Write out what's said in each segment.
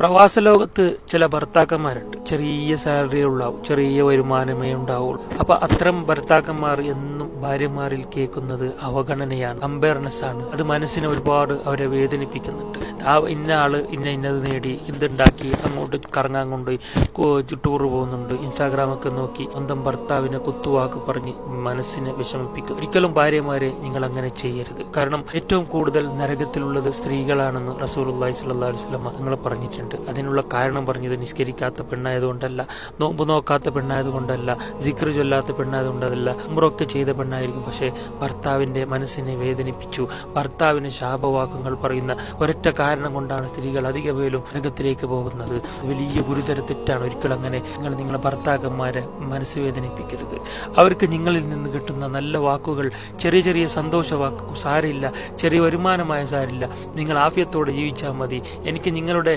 പ്രവാസ ലോകത്ത് ചില ഭർത്താക്കന്മാരുണ്ട്. ചെറിയ സാലറി ഉണ്ടാവും, ചെറിയ വരുമാനമേ ഉണ്ടാവുള്ളൂ. അപ്പൊ അത്തരം ഭർത്താക്കന്മാർ എന്നും ഭാര്യമാരിൽ കേൾക്കുന്നത് അവഗണനയാണ്, അമ്പയർനെസ് ആണ്. അത് മനസ്സിനെ ഒരുപാട് അവരെ വേദനിപ്പിക്കുന്നുണ്ട്. ഇന്ന ആള് ഇന്നത് നേടി, ഇതുണ്ടാക്കി, അങ്ങോട്ട് കറങ്ങാൻ കൊണ്ടുപോയി, ടൂറ് പോകുന്നുണ്ട്, ഇൻസ്റ്റാഗ്രാമൊക്കെ നോക്കി സ്വന്തം ഭർത്താവിനെ കുത്തുവാക്ക് പറഞ്ഞ് മനസ്സിനെ വിഷമിപ്പിക്കും. ഒരിക്കലും ഭാര്യമാരെ നിങ്ങൾ അങ്ങനെ ചെയ്യരുത്. കാരണം ഏറ്റവും കൂടുതൽ നരകത്തിലുള്ളത് സ്ത്രീകളാണെന്ന് റസൂലുള്ളാഹി സ്വല്ലല്ലാഹു അലൈഹി വസല്ലം നിങ്ങൾ പറഞ്ഞിട്ടുണ്ട്. അതിനുള്ള കാരണം പറഞ്ഞത് നിസ്കരിക്കാത്ത പെണ്ണായതുകൊണ്ടല്ല, നോമ്പ് നോക്കാത്ത പെണ്ണായതുകൊണ്ടല്ല, സിക്ർ ചൊല്ലാത്ത പെണ്ണായതുകൊണ്ടല്ല, ഉംറയൊക്കെ ചെയ്ത പെണ്ണായിരിക്കും. പക്ഷേ ഭർത്താവിന്റെ മനസ്സിനെ വേദനിപ്പിച്ചു, ഭർത്താവിന് ശാപവാക്കുകൾ പറയുന്ന ഒരൊറ്റ കാരണം കൊണ്ടാണ് സ്ത്രീകൾ അധിക പേരും നരകത്തിലേക്ക് പോകുന്നത്. വലിയ ഗുരുതര തെറ്റാണ്. ഒരിക്കലും അങ്ങനെ നിങ്ങളെ ഭർത്താക്കന്മാരെ മനസ്സ് വേദനിപ്പിക്കരുത്. അവർക്ക് നിങ്ങളിൽ നിന്ന് കിട്ടുന്ന നല്ല വാക്കുകൾ, ചെറിയ ചെറിയ സന്തോഷ വാക്കുകൾ സാരില്ല, ചെറിയ വരുമാനമായ സാരില്ല, നിങ്ങൾ ആഫിയത്തോടെ ജീവിച്ചാൽ മതി, എനിക്ക് നിങ്ങളുടെ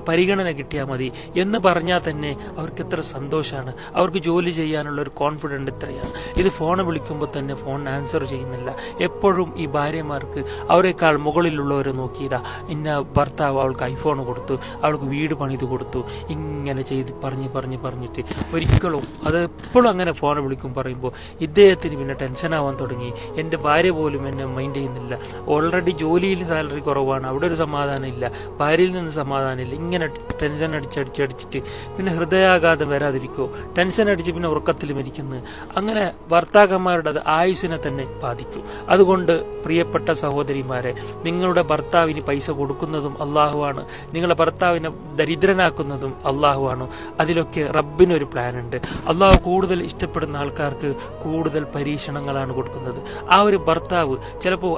പരിഗണന കിട്ടിയാൽ മതി എന്ന് പറഞ്ഞാൽ തന്നെ അവർക്ക് എത്ര സന്തോഷമാണ്. അവർക്ക് ജോലി ചെയ്യാനുള്ള ഒരു കോൺഫിഡൻസ് എത്രയാണ്. ഇത് ഫോൺ വിളിക്കുമ്പോൾ തന്നെ ഫോൺ ആൻസർ ചെയ്യുന്നില്ല. എപ്പോഴും ഈ ഭാര്യമാർക്ക് അവരെക്കാൾ മുകളിലുള്ളവരെ നോക്കിയതാ, ഇന്ന ഭർത്താവ് അവൾക്ക് ഐഫോൺ കൊടുത്തു, അവൾക്ക് വീട് പണിത് കൊടുത്തു, ഇങ്ങനെ ചെയ്ത് പറഞ്ഞിട്ട് ഒരിക്കലും അത് എപ്പോഴും അങ്ങനെ ഫോൺ വിളിക്കും പറയുമ്പോൾ ഇദ്ദേഹത്തിന് പിന്നെ ടെൻഷനാവാൻ തുടങ്ങി. എൻ്റെ ഭാര്യ പോലും എന്നെ മൈൻഡ് ചെയ്യുന്നില്ല, ഓൾറെഡി ജോലിയിൽ സാലറി കുറവാണ്, അവിടെ ഒരു സമാധാനം ഇല്ല, ഭാര്യയിൽ നിന്ന് സമാധാനമില്ല. ഇങ്ങനെ ടെൻഷൻ അടിച്ചിട്ട് പിന്നെ ഹൃദയാഘാതം വരാതിരിക്കോ, ടെൻഷൻ അടിച്ച് പിന്നെ ഉറക്കത്തിൽ മരിക്കുന്നു. അങ്ങനെ ഭർത്താക്കന്മാരുടെ അത് ആയുസ്സിനെ തന്നെ ബാധിക്കും. അതുകൊണ്ട് പ്രിയപ്പെട്ട സഹോദരിമാരെ, നിങ്ങളുടെ ഭർത്താവിന് പൈസ കൊടുക്കുന്നതും അള്ളാഹുവാണ്, നിങ്ങളുടെ ഭർത്താവിനെ ദരിദ്രനാക്കുന്നതും അള്ളാഹുവാണ്. അതിലൊക്കെ റബ്ബിനൊരു പ്ലാൻ ഉണ്ട്. അള്ളാഹു കൂടുതൽ ഇഷ്ടപ്പെടുന്ന ആൾക്കാർക്ക് കൂടുതൽ പരീക്ഷണങ്ങളാണ് കൊടുക്കുന്നത്. ആ ഒരു ഭർത്താവ് ചിലപ്പോൾ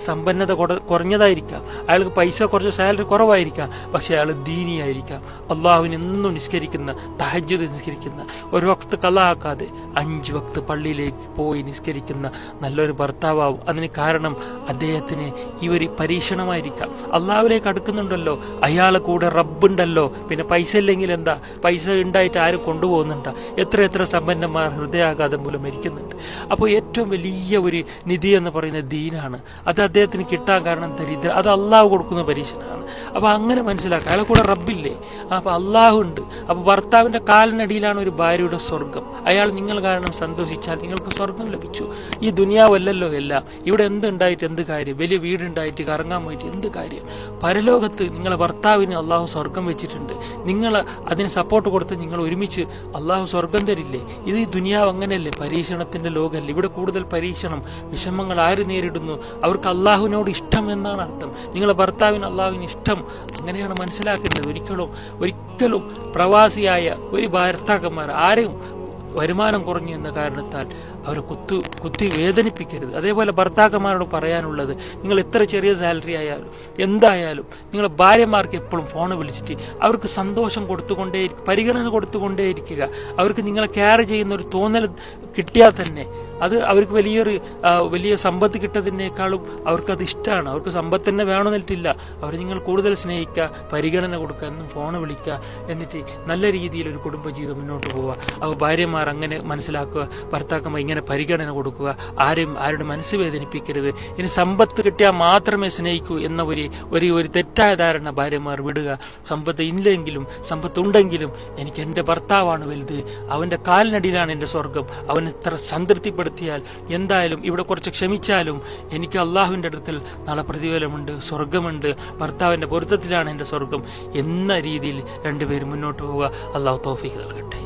സമ്പന്നത കുറഞ്ഞതായിരിക്കാം, അയാൾക്ക് പൈസ കുറച്ച് സാലറി കുറവായിരിക്കാം, പക്ഷെ അയാൾ ദീനിയായിരിക്കാം, അള്ളാഹുവിന് എന്നും നിസ്കരിക്കുന്ന, തഹജ്ജുദ് നിസ്കരിക്കുന്ന, ഒരു വക്ത് കളാക്കാതെ 5 വക്ത് പള്ളിയിലേക്ക് പോയി നിസ്കരിക്കുന്ന നല്ലൊരു ഭർത്താവും. അതിന് കാരണം അദ്ദേഹത്തിന് ഈ ഒരു പരീക്ഷണമായിരിക്കാം. അള്ളാഹുവിലേക്ക് അടുക്കുന്നുണ്ടല്ലോ, അയാളെ കൂടെ റബ്ബുണ്ടല്ലോ, പിന്നെ പൈസ ഇല്ലെങ്കിൽ എന്താ, പൈസ ഉണ്ടായിട്ട് ആരും കൊണ്ടുപോകുന്നുണ്ടോ? എത്ര സമ്പന്നന്മാർ ഹൃദയാഘാതം മൂലം മരിക്കുന്നുണ്ട്. അപ്പോൾ ഏറ്റവും വലിയ ഒരു നിധി എന്ന് പറയുന്ന ദീനാണ്. അത് അദ്ദേഹത്തിന് കിട്ടാൻ കാരണം ദരിദ്രം, അത് അള്ളാഹു കൊടുക്കുന്ന പരീക്ഷണമാണ്. അപ്പൊ അങ്ങനെ മനസ്സിലാക്കുക, അയാളെ കൂടെ റബ്ബില്ലേ, അപ്പൊ അള്ളാഹു ഉണ്ട്. അപ്പൊ ഭർത്താവിന്റെ കാലിനടിയിലാണ് ഒരു ഭാര്യയുടെ സ്വർഗം. അയാൾ നിങ്ങൾ കാരണം സന്തോഷിച്ചാൽ നിങ്ങൾക്ക് സ്വർഗം ലഭിച്ചു. ഈ ദുനിയാവല്ലല്ലോ എല്ലാം. ഇവിടെ എന്തുണ്ടായിട്ട് എന്ത് കാര്യം, വലിയ വീടുണ്ടായിട്ട് കറങ്ങാൻ പോയിട്ട് എന്ത് കാര്യം? പരലോകത്ത് നിങ്ങളെ ഭർത്താവിന് അള്ളാഹു സ്വർഗം വെച്ചിട്ടുണ്ട്. നിങ്ങൾ അതിന് സപ്പോർട്ട് കൊടുത്ത് നിങ്ങൾ ഒരുമിച്ച് അള്ളാഹു സ്വർഗം തരില്ലേ? ഇത് ഈ ദുനിയാവ് അങ്ങനെയല്ലേ, പരീക്ഷണത്തിന്റെ ലോകമല്ലേ. ഇവിടെ കൂടുതൽ പരീക്ഷണം, വിഷമങ്ങൾ ആര് നേരിടുന്നു? അവർക്ക് അള്ളാഹുവിനോട് ഇഷ്ടം എന്നാണ് അർത്ഥം. നിങ്ങളെ ഭർത്താവിന് അള്ളാഹുവിന് ഇഷ്ടം, അങ്ങനെയാണ് മനസ്സിലാക്കേണ്ടത്. ഒരിക്കലും പ്രവാസിയായ ഒരു ഭർത്താക്കന്മാർ ആരെയും വരുമാനം കുറഞ്ഞു എന്ന കാരണത്താൽ അവരെ കുത്തി വേദനിപ്പിക്കരുത്. അതേപോലെ ഭർത്താക്കന്മാരോട് പറയാനുള്ളത്, നിങ്ങൾ എത്ര ചെറിയ സാലറി ആയാലും എന്തായാലും നിങ്ങളെ ഭാര്യമാർക്ക് എപ്പോഴും ഫോൺ വിളിച്ചിട്ട് അവർക്ക് സന്തോഷം പരിഗണന കൊടുത്തുകൊണ്ടേയിരിക്കുക. അവർക്ക് നിങ്ങളെ കെയർ ചെയ്യുന്ന ഒരു തോന്നൽ കിട്ടിയാൽ തന്നെ അത് അവർക്ക് വലിയ സമ്പത്ത് കിട്ടുന്നതിനേക്കാളും അവർക്കത് ഇഷ്ടമാണ്. അവർക്ക് സമ്പത്ത് തന്നെ വേണമെന്നിട്ടില്ല, അവർ നിങ്ങൾ കൂടുതൽ സ്നേഹിക്കുക, പരിഗണന കൊടുക്കുക, എന്നും ഫോൺ വിളിക്കുക, എന്നിട്ട് നല്ല രീതിയിൽ ഒരു കുടുംബജീവിതം മുന്നോട്ട് പോവുക. അപ്പോൾ ഭാര്യമാർ അങ്ങനെ മനസ്സിലാക്കുക, ഭർത്താക്കന്മാർ ഇങ്ങനെ പരിഗണന കൊടുക്കുക, ആരുടെ മനസ്സ് വേദനിപ്പിക്കരുത്. ഇനി സമ്പത്ത് കിട്ടിയാൽ മാത്രമേ സ്നേഹിക്കൂ എന്ന ഒരു തെറ്റായ ധാരണ ഭാര്യമാർ വിടുക. സമ്പത്ത് ഇല്ലെങ്കിലും സമ്പത്തുണ്ടെങ്കിലും എനിക്ക് എൻ്റെ ഭർത്താവാണ് വലുത്, അവൻ്റെ കാലിനടിയിലാണ് എൻ്റെ സ്വർഗം, അവൻ എത്ര സംതൃപ്തിപ്പെടുത്തിയാൽ എന്തായാലും ഇവിടെ കുറച്ച് ക്ഷമിച്ചാലും എനിക്ക് അള്ളാഹുവിൻ്റെ അടുക്കൽ നാളെ പ്രതിഫലമുണ്ട്, സ്വർഗമുണ്ട്, ഭർത്താവിൻ്റെ പൊരുത്തത്തിലാണ് എൻ്റെ സ്വർഗം എന്ന രീതിയിൽ രണ്ടുപേരും മുന്നോട്ട് പോവുക. അള്ളാഹു തൗഫീഖ് നൽകട്ടെ.